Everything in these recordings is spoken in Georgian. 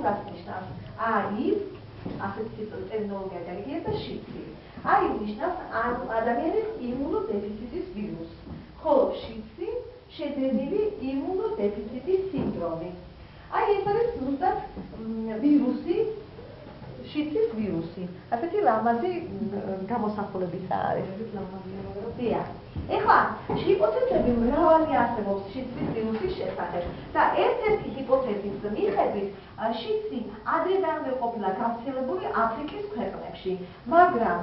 რას ნიშნავს? ის ასეთი ტერმინოლოგია გაიგეთ და შიცი. ნიშნავს ადამიანის იმუნოდეფიციტის ვირუსი. ხოლო შიცი შედარებული იმუნოდეფიციტის სინდრომი. ეს არის ზუსტად ვირუსი, შიცის ვირუსი. ასეთი ლამაზი გამოსახულებიც არის. დიახ. ეხლა ჰიპოთეზები მრავალი არსებობს შიცის ვირუსის შესახებ და ერთ-ერთი ჰიპოთეზის მიხედვით შიცი ადრედანვე ყოფილა გავრცელებული აფრიკის ქვეყნებში, მაგრამ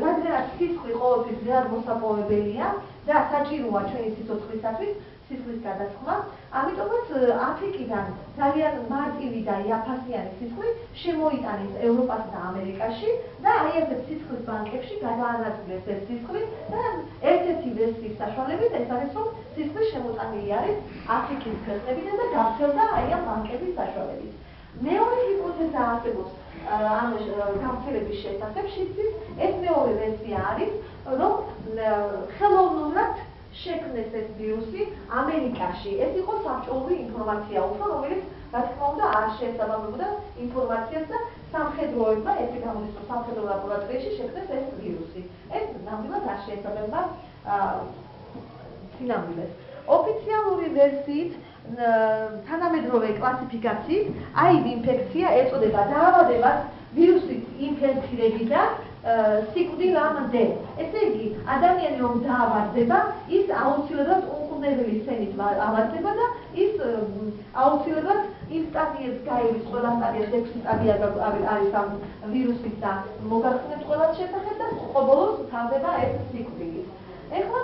რადგანაც სისხლი ყოველთვის ძალიან მოსაპოვებელია და საჭიროა ჩვენი სიცოცხლისათვის სისხლის გადასხმა, ამიტომაც აფრიკიდან ძალიან მარტივი და იაფასიანი სისხლი შემოიტანეს ევროპასა და ამერიკაში და ესეთ სისხლის ბანკებში გადაანაწილეს ეს სისხლი და ერთ-ერთი ვერსიის საშუალებით ეს არის რომ სისხლი შემოტანილი არის აფრიკის ქვეყნებიდან და გავრცელდა ამ ბანკების საშუალებით. მეორე ჰიპოთეზა არსებობს ამ გავრცელების შესახებ შიცის ეს მეორე ვერსია არის რომ ხელოვნურად შექმნეს ეს ვირუსი ამერიკაში. ეს იყო საბჭოური ინფორმაცია უფრო, რომელიც რა თქმა უნდა არ შეესაბამებოდა ინფორმაციას და სამხედროებმა ესე გამოდის რომ სამხედრო ლაბორატორიაში შექმნეს ეს ვირუსი. ეს ნამდვილად არ შეესაბამება სინამდვილეს. ოფიციალური ვერსიით თანამედროვე კლასიფიკაციით HIV ინფექცია ეწოდება დაავადებას ვირუსით ინფექცირებიდან სიკვდილამდე. ესე იგი, ადამიანი რომ დაავადდება, ის აუცილებლად უყურნებელი სენით ავადდება და ის აუცილებლად იმ სტადიებს გაივლის, ყველა სტადიას 6 სტადია არის ამ ვირუსის და მოგახსენებთ ყველას შესახებ და ყოველთვის თავდება ეს სიკვდილი. ეხლა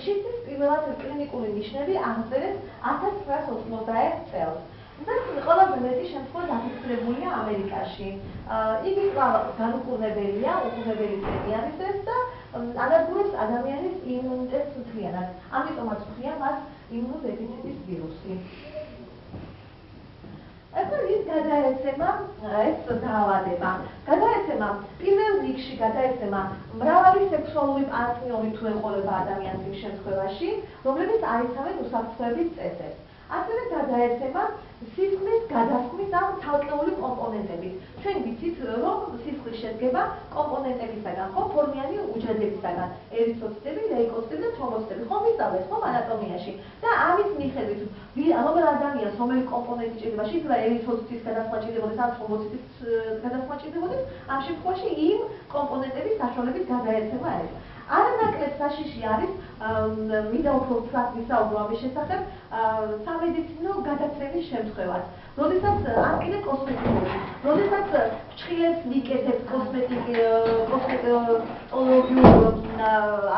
შიცის პირველად კლინიკური ნიშნები აღწერეს 1991 წელს. და ყველაზე მეტი შემთხვევა დაფიქსირებულია ამერიკაში. იგი განუყურნებელია, უყურნებელი სენი არის ეს და ანადგურებს ადამიანის იმუნიტეტს მთლიანად. ამიტომაც ქვია მას იმუნოდეფიციტის ვირუსი. ეხლა ის გადაეცემა ეს დაავადება. გადაეცემა პირველ რიგში გადაეცემა მრავალი სექსუალური პარტნიორი თუ ეყოლება ადამიანს იმ შემთხვევაში, რომლებიც აიცავენ უსაფრთხოების წესებს. ასევე გადაეცემა სისხლის გადასხმის ამ ცალკეული კომპონენტებით. ჩვენ ვიცით, რომ სისხლი შედგება კომპონენტებისაგან, ხო, ფორმიანი უჯრედებისაგან, ერითროციტები, ლეიკოციტები და თრომბოციტები, ხო, ვისწავლეთ, ხო, ანატომიაში. და ამის მიხედვით, რომელ ადამიანს რომელი კომპონენტი ჭირდება, შეიძლება ერითროციტის გადასხმა ჭირდებოდეს, ან თრომბოციტის გადასხმა ჭირდებოდეს, ამ შემთხვევაში იმ კომპონენტების საშუალებით გადაეცემა ეს. არანაკლებ საშიში არის, მინდა უფრო ვთქვათ ვისაუბრო ამის შესახებ, სამედიცინო გადაცემის შემთხვევას. როდესაც არ კიდე კოსმეტიკური, როდესაც ფრჩხილებს ვიკეთებთ კოსმეტოლოგიურ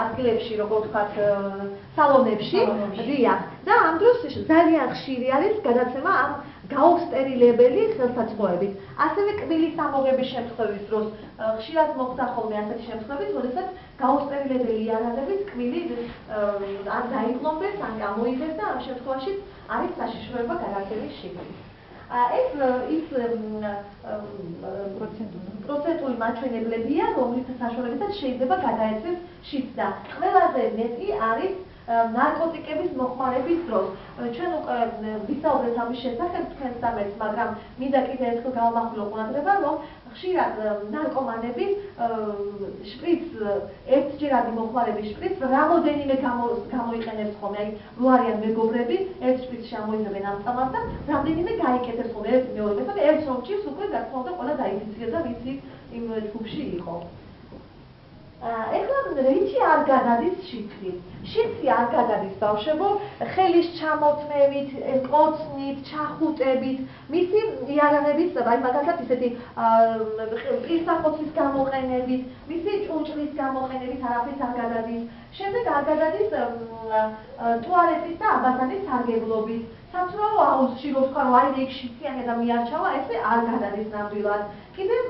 ადგილებში, როგორ ვთქვათ, სალონებში, დიახ, და ამ დროს ძალიან ხშირი არის გადაცემა ამ გაუსტერილებელი ხელსაწყოებით. ასევე კბილის ამოღების შემთხვევის დროს ხშირად მოხდა ხოლმე ასეთი შემთხვევები, როდესაც გაუსტერილებელი იარაღებით კბილი ან დაიკლომდეს, ან გამოიდეს და ამ შემთხვევაში არის საშიშროება გადაცემის შიგნით. ეს ის პროცენტული მაჩვენებლებია, რომლითაც საშუალებითაც შეიძლება გადაეცეს შიც და ყველაზე მეტი არის ნარკოტიკების მოხმარების დროს. ჩვენ უკვე ვისაუბრეთ ამის შესახებ თქვენ სამეთს, მაგრამ მინდა კიდევ ერთხელ გავამახვილო ყურადღება, რომ ხშირად ნარკომანები შპრიცს ერთჯერადი მოხმარების შპრიცს რამოდენიმე გამოიყენებს ხოლმე, აი რო არიან მეგობრები, ერთ შპრიცს ამოიღებენ ამ წამალს და რამდენიმე გაიკეთებს ხოლმე ერთ მეორე და ერთ რომჭის უკვე რა თქმა უნდა ყველა დაიფიცირდა, ვინც იმ ჯგუფში იყო. ეხლა რითი არ გადადის შიცი? შიცი არ გადადის ბავშვებო, ხელის ჩამოთმევით, ყოცნით, ჩახუტებით, მისი იარაღების, აი მაგალითად ისეთი პირსახოცის გამოყენებით, მისი ჭურჭლის გამოყენებით არაფერს არ გადადის. შემდეგ არ გადადის ტუალეტის და აბაზანის სარგებლობით. საცურაო აუზში რო ვთქვა, რომ აი ეგ შიციანი და მიარჩავა, ესე არ გადადის ნამდვილად. კიდევ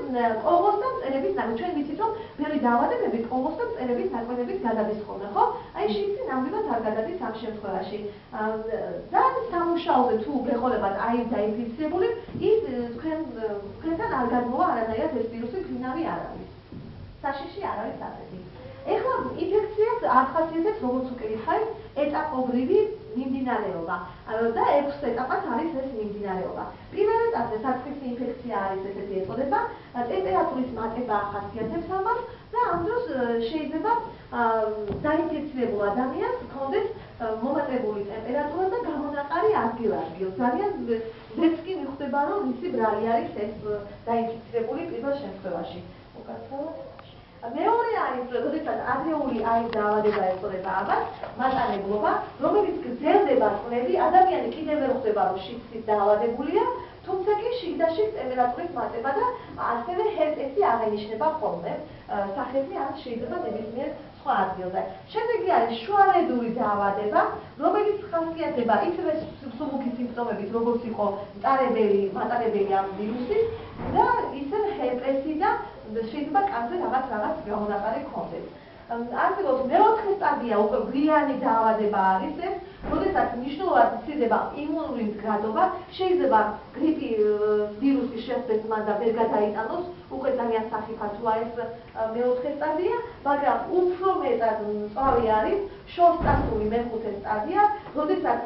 კოლღოს და მწერების ნაკვეთ. ჩვენ ვიცით, რომ ბევრი დაავადებები კოლღოს და მწერების ნაკვეთებით გადადის ხოლმე, ხო? აი შიცი ნამდვილად არ გადადის ამ შემთხვევაში. და სამუშაოზე თუ გეყოლებათ აი დაინფიცირებული, ის თქვენთან არ გადმოვა არანაირად ეს ვირუსი მფრინავი არ არის. საშიში არ არის ასეთი. ეხლა ინფექციას ახასიათებს, როგორც უკვე ვიხარით, ეტაპობრივი მიმდინარეობა და 6 ეტაპად არის ეს მიმდინარეობა. პირველ ეტაპზე საწყისი ინფექცია არის ესეთი ეწოდება, ტემპერატურის მატება ახასიათებს ამას და ამ დროს შეიძლება დაინფექცირებულ ადამიანს ჰქონდეს მომატებული ტემპერატურა და გამონაყარი ადგილ-ადგილ. ძალიან ვერც კი მიხვდება, რომ მისი ბრალი არის ეს დაინფექცირებული პირველ შემთხვევაში. მეორე არის, როდესაც ადრეული არის დაავადება ეწოდება ამას, მატანებლობა, რომელიც გრძელდება წლები, ადამიანი კიდევ ვერ ხვდება, რომ შიდსით დაავადებულია, თუმცა კი შიგდაშიგ ტემპერატურის მატება და ასევე ჰერპესი აღენიშნება ხოლმე სახეზე ან შეიძლება ნებისმიერ სხვა ადგილზე. შემდეგი არის შუალედური დაავადება, რომელიც ხასიათდება ისევე მსუბუქი სიმპტომებით, როგორც იყო მატარებელი ამ ვირუსის და ისევ ჰერპესი და შეიძლება კანზე რაღაც გამონაყარი ჰქონდეს. არსებობს მეოთხე სტადია, უკვე გვიანი დაავადება არის ეს, როდესაც მნიშვნელოვნად მცირდება იმუნური მდგრადობა, შეიძლება გრიპი ვირუსი შეხვდეს მან და ვერ გადაიტანოს, უკვე ძალიან სახიფათოა ეს მეოთხე სტადია, მაგრამ უფრო მეტად მწვავე არის შორტსტატიური მეხუთე სტადია, როდესაც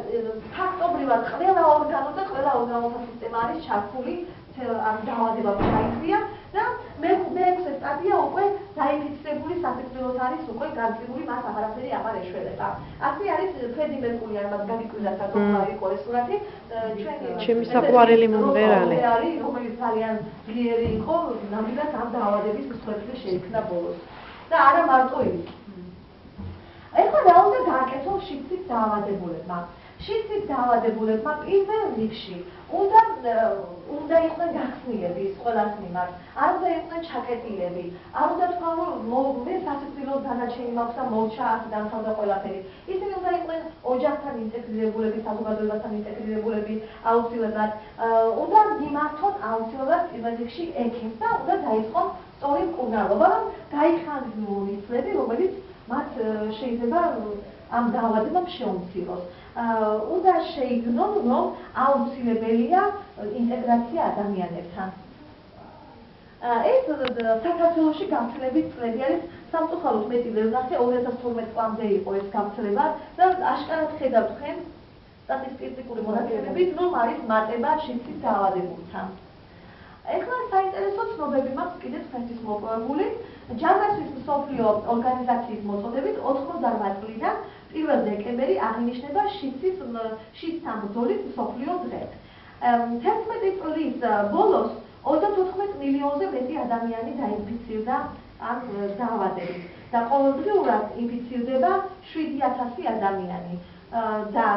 ფაქტობრივად ყველა ორგანო და ყველა ორგანოთა სისტემა არის ჩართული ამ დაავადებამ ჩაიქცია და მეექვსე სტადია უკვე დაინფექცირებული სასიკვდილოდ არის უკვე განწირული, მას აღარაფერი აღარ ეშველება. ასე არის ფრედი მერკური, ამას გაგიკვირდა საკუთარი იყო ეს სურათი, ჩემი საყვარელი მომღერალი, რომელიც ძალიან ძლიერი იყო, ნამდვილად ამ დაავადების მსხვერპლი შეიქმნა ბოლოს. და არა მარტო ის. ეხლა რა უნდა გააკეთოს შიდსით დაავადებულებმა? შიდსით დაავადებულებმა პირველ რიგში უნდა იყვნენ გახსნილები ყველას მიმართ, არ უნდა იყვნენ ჩაკეტილები, არ უნდა თქვა, რომ მე სასიკვდილოდ დანარჩენი მაქვს და მოვჩა ასე დამთავრდა ყველაფერი. ისინი უნდა იყვნენ ოჯახთან ინტეგრირებულები, საზოგადოებასთან ინტეგრირებულები, აუცილებლად უნდა მიმართონ აუცილებლად პირველ რიგში ექიმს და უნდა დაიწყონ სწორი მკურნალობა, რომ გაიხანგრძლივონ ისლები, რომელიც მათ შეიძლება ამ დაავადებამ შეუმციროს. უნდა შეიგნონ, რომ აუცილებელია ინტეგრაცია ადამიანებთან. ეს საქართველოში გავრცელების წლები არის სამწუხაროდ მეტი ვერ ვნახე, 2012 წლამდე იყო ეს გავრცელება და აშკარად ხედავთ თქვენ სტატისტიკური მონაცემებით, რომ არის მატება შიდსით დაავადებულთან. ეხლა საინტერესო ცნობები მაქვს კიდევ თქვენთვის მოპოვებული. ჯანდაცვის მსოფლიო ორგანიზაციის მოწოდებით 88 წლიდან 1 დეკემბერი აღინიშნება შიდსთან ბრძოლის მსოფლიო დღედ. 11 წლის ბოლოს 34 მილიონზე მეტი ადამიანი დაინფიცირდა ამ დაავადებით და ყოველდღიურად ინფიცირდება 7000 ადამიანი და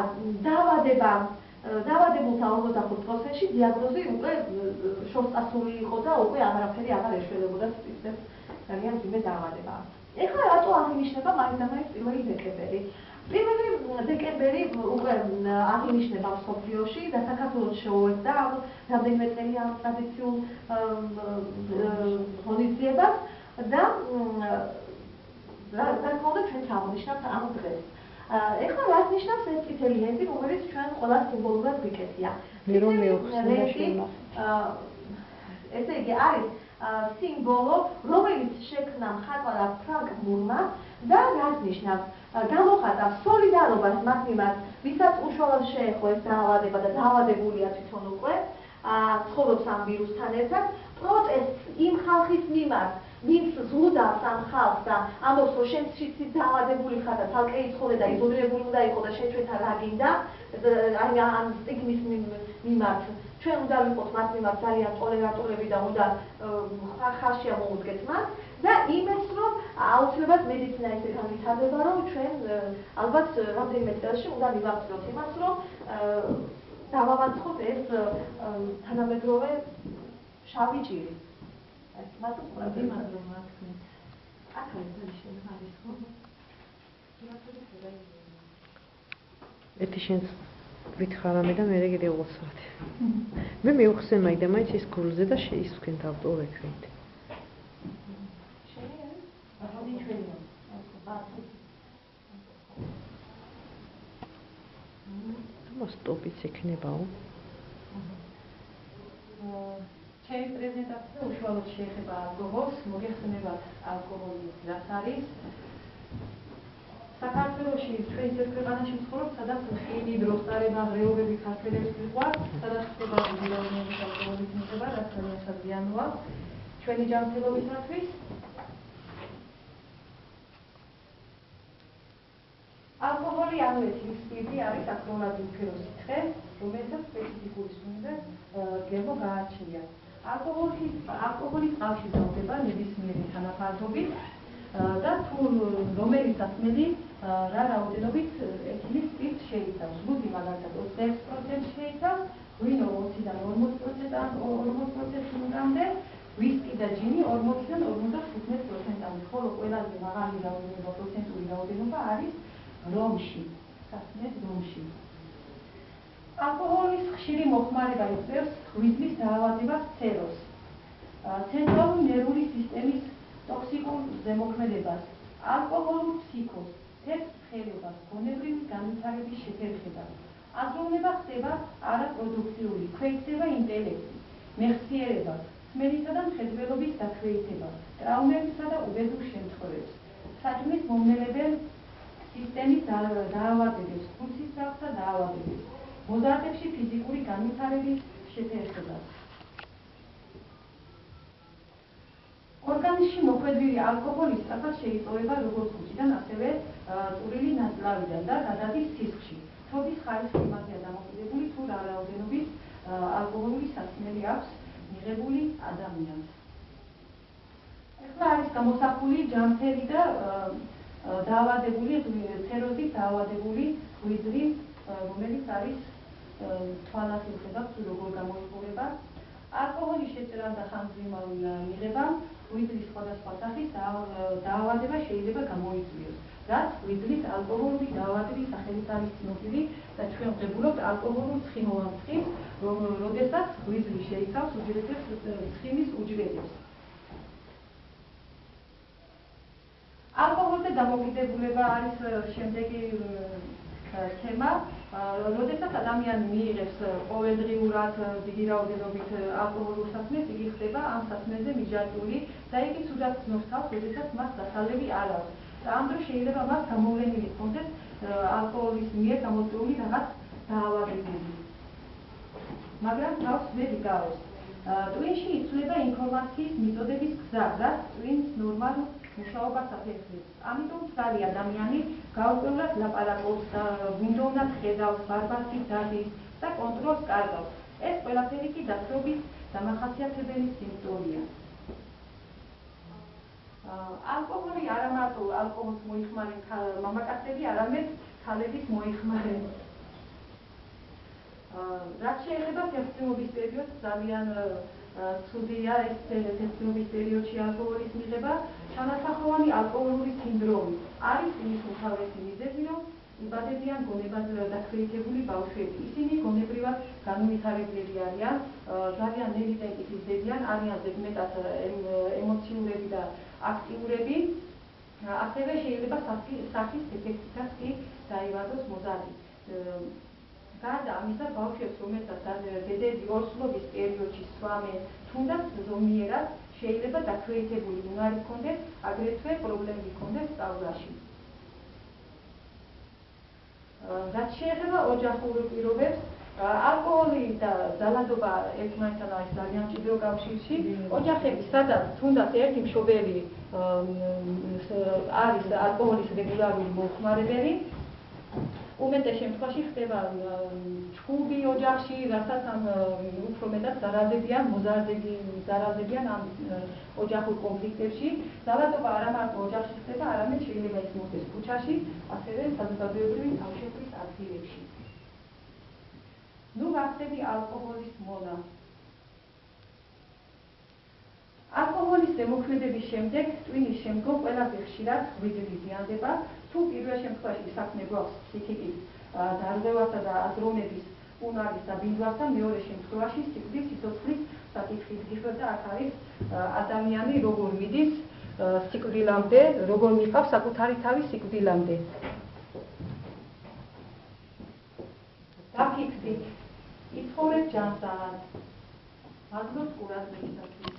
დაავადებულთა 45%-ში დიაგნოზი უკვე შორტსტატიური იყო და უკვე აღარაფერი აღარ ეშველებოდა სპეციფიკად ძალიან ძიმე დაავადება. ეხლა რატო აღინიშნება მაინც-ამაინც 1 დეკემბერი? 1 დეკემბერი უკვე აღინიშნება მსოფლიოში და საქართველოს შეუერთდა ამ რამდენიმე წელი ამ ტრადიციულ ღონისძიებას და რა თქმა უნდა ჩვენც აღნიშნავთ ამ დღეს. ეხლა რაც ნიშნავს ეს წითელი ლენტი, რომელიც ჩვენ ყველას სიმბოლურად ვიკეთია. ესე იგი არის სიმბოლო, რომელიც შექმნა მხატვარ ფრანკ მურმა და რაც ნიშნავს გამოხატა სოლიდარობას მათ მიმართ, ვისაც უშუალოდ შეეხო ეს დაავადება და დაავადებულია თვითონ უკვე, ცხოვრობს ამ ვირუსთან ერთად, პროტესტს იმ ხალხის მიმართ, ვინც ზღუდავს ამ ხალხს და ამბობს, რომ შენ შიდსით დაავადებული ხარ და თალკე იცხოვე და იზოლირებული უნდა იყო და შენ ჩვენთან რა გინდა, აი ამ სტიგმის მიმართ ჩვენ უნდა ვიყოთ მათ მიმართ ძალიან ტოლერანტულები და უნდა ხალხში ამოვუდგეთ მათ და იმას, რომ აუცილებლად მედიცინა ისე განვითარდება, რომ ჩვენ ალბათ რამდენიმე წელში უნდა მივახციოთ იმას, რომ დავავაწყოთ ეს თანამედროვე შავი ჭირი. ერთი შენს ვითხრამე და მე კიდევ უცხრათ. მე მივხსენ მაინც ის გულზე და ის თქვენ დავტოვეთ. სტოპიც ექნებაო. ჩემი პრეზენტაცია უშუალოდ შეეხება ალკოჰოლს, მოგეხსენებათ ალკოჰოლი რაც არის. საქართველოში ჩვენს ერთ ქვეყანაში ვცხოვრობ, სადაც ხილი, დროს წარება, ღრეობები ქართველებს ვიყავ, სადაც ხდება ვირაუნების ალკოჰოლის მიღება, რაც ძალიან საზიანოა ჩვენი ჯანმრთელობისათვის. ალკოჰოლი ანუ ეთილსპირტი არის აქტიურად უფერო სითხე, რომელსაც სპეციფიკური სუნზე გემო გააჩნია. ალკოჰოლის წყალში ზრდება ნებისმიერი თანაფარდობით და თუ რომელიც საწმელი რა რაოდენობით ეთილის სპირტს შეიცავს. ზღუდი მაგალითად 26% შეიცავს, ღვინო 20-დან 40%-მდე, ვისკი და ჯინი 40-დან 55%-მდე, ხოლო ყველაზე მაღალი რაოდენობა პროცენტული რაოდენობა არის რომში, სასმელად რომში. ალკოჰოლის ხშირი მოხმარება იწვევს ღვიძლის დაავადებას ცეროს, ცენტრალური ნერვული სისტემის ტოქსიკურ ზემოქმედებას, ალკოჰოლურ ფსიქოზს, თეთრ-თხელებას, გონებრივი განვითარების შეფერხებას. აზროვნება ხდება არაპროდუქტიული, ქვეითდება ინტელექტი, მეხსიერება, სმენისა და მხედველობის დაქვეითება, ტრაუმებსა და უბედურ შემთხვევებს, საჭმლის მომნელებელ სისტემის დაავადებებს, ხურცისძავრთა დაავადებებს, მოზარდებში ფიზიკური განვითარების შეფერხებას. ორგანიზმში მოხვედრილი ალკოჰოლი სწრაფად შეიწოვება როგორც კუჭიდან, ასევე წვრილი ნაწლავიდან და გადადის სისხლში. თოვლის ხარისხი იმაზეა დამოკიდებული, თუ რა რაოდენობის ალკოჰოლური სასმელი აქვს მიღებული ადამიანს. ახლა არის გამოსახული ჯანმრთელი და დაავადებული ცეროზით დაავადებული ღვიძლი, რომელიც არის თვალას მიხედავს როგორ გამოიყურება. ალკოჰოლის შეჭრამ და ხანგრძლივ მიღებამ ღვიძლის სხვადასხვა სახის დაავადება შეიძლება გამოიწვიოს, რაც ღვიძლის ალკოჰოლური დაავადების სახელით არის ცნობილი და ჩვენ ვღებულობთ ალკოჰოლურ ცხიმოვან ცხიმს, როდესაც ღვიძლი შეიცავს უჯრედებს ცხიმის უჯრედებს. ალკოჰოლზე დამოკიდებულება არის შემდეგი თემა, როდესაც ადამიანი მიიღებს ყოველდღიურად დიდი რაოდენობით ალკოჰოლურ სასმელს, იგი ხდება ამ სასმელზე მიჯაჭვული და იგი ცუდად ცნობს თავს, როდესაც მას დასალევი არ აქვს. და ამ დროს შეიძლება მას გამოვლენილი ჰქონდეს ალკოჰოლის მიერ გამოწვეული რაღაც დაავადებები. მაგრამ თავს ვერ იკავებს. ტვინში იცვლება ინფორმაციის მიწოდების გზა, რაც ტვინის ნორმალურ მუშაობას აფერხებს. ამიტომ მცდარი ადამიანი გაურკვევლად ლაპარაკობს და გუნდოვნად ხედავს, ბარბასით დადის და კონტროლს კარგავს. ეს ყველაფერი კი დათრობის დამახასიათებელი სიმპტომია. ალკოჰოლი არა მარტო ალკოჰოლს მოიხმარენ მამაკაცები, არამედ ქალების მოიხმარენ. რაც შეიძლება თესლობის პერიოდს ძალიან ცუდია ეს თესლობის პერიოდში ალკოჰოლის მიღება. ჩანასახოვანი ალკოჰოლური სინდრომი არის იმის უმთავრესი მიზეზი, რომ იბადებიან გონებად დაქვეითებული ბავშვები. ისინი გონებრივად განუვითარებლები არიან, ძალიან ნელი ტემპით იზრდებიან, არიან ზედმეტად ემოციურები და აქტიურები. ასევე შეიძლება სახის დეფექტითაც კი დაივადოს მოზარდი. გარდა ამისა, ბავშვებს, რომელსაც დედები ორსულობის პერიოდში სვამენ, თუნდაც ზომიერად შეიძლება დაქვეითებული უნარი ჰქონდეს, აგრეთვე პრობლემები ჰქონდეს სწავლაში. რაც შეეხება ოჯახურ პირობებს, ალკოჰოლი და ძალადობა ერთმანეთთან არის ძალიან მჭიდრო კავშირში. ოჯახები, სადაც თუნდაც ერთი მშობელი არის ალკოჰოლის რეგულარული მოხმარებელი, უმეტეს შემთხვევაში ხდება ჩხუბი ოჯახში, რასაც უფრო მეტად ზარალდებიან ამ ოჯახურ კონფლიქტებში. ძალადობა არა მარტო ოჯახში ხდება, არამედ შეიძლება ის მოხდეს ქუჩაში, ასევე საზოგადოებრივი თავშეყრის ადგილებში. ნუ გახდები ალკოჰოლის მონა. ალკოჰოლის ზემოქმედების შემდეგ, ტვინის შემდგომ ყველაზე ხშირად ღვიძლი ზიანდება. თუ პირველ შემთხვევაში საქმე გვაქვს ფსიქიკის დარღვევასა და აზროვნების უნარის და ბინძვასთან, მეორე შემთხვევაში სიკვდილის სიცოცხლის საკითხის გიხდა და აქ არის ადამიანი როგორ მიდის სიკვდილამდე, როგორ მიყავს საკუთარი თავი სიკვდილამდე. დაფიქრდით, იცხოვრეთ ჯანსაღად. მადლობთ ყურადღებისათვის.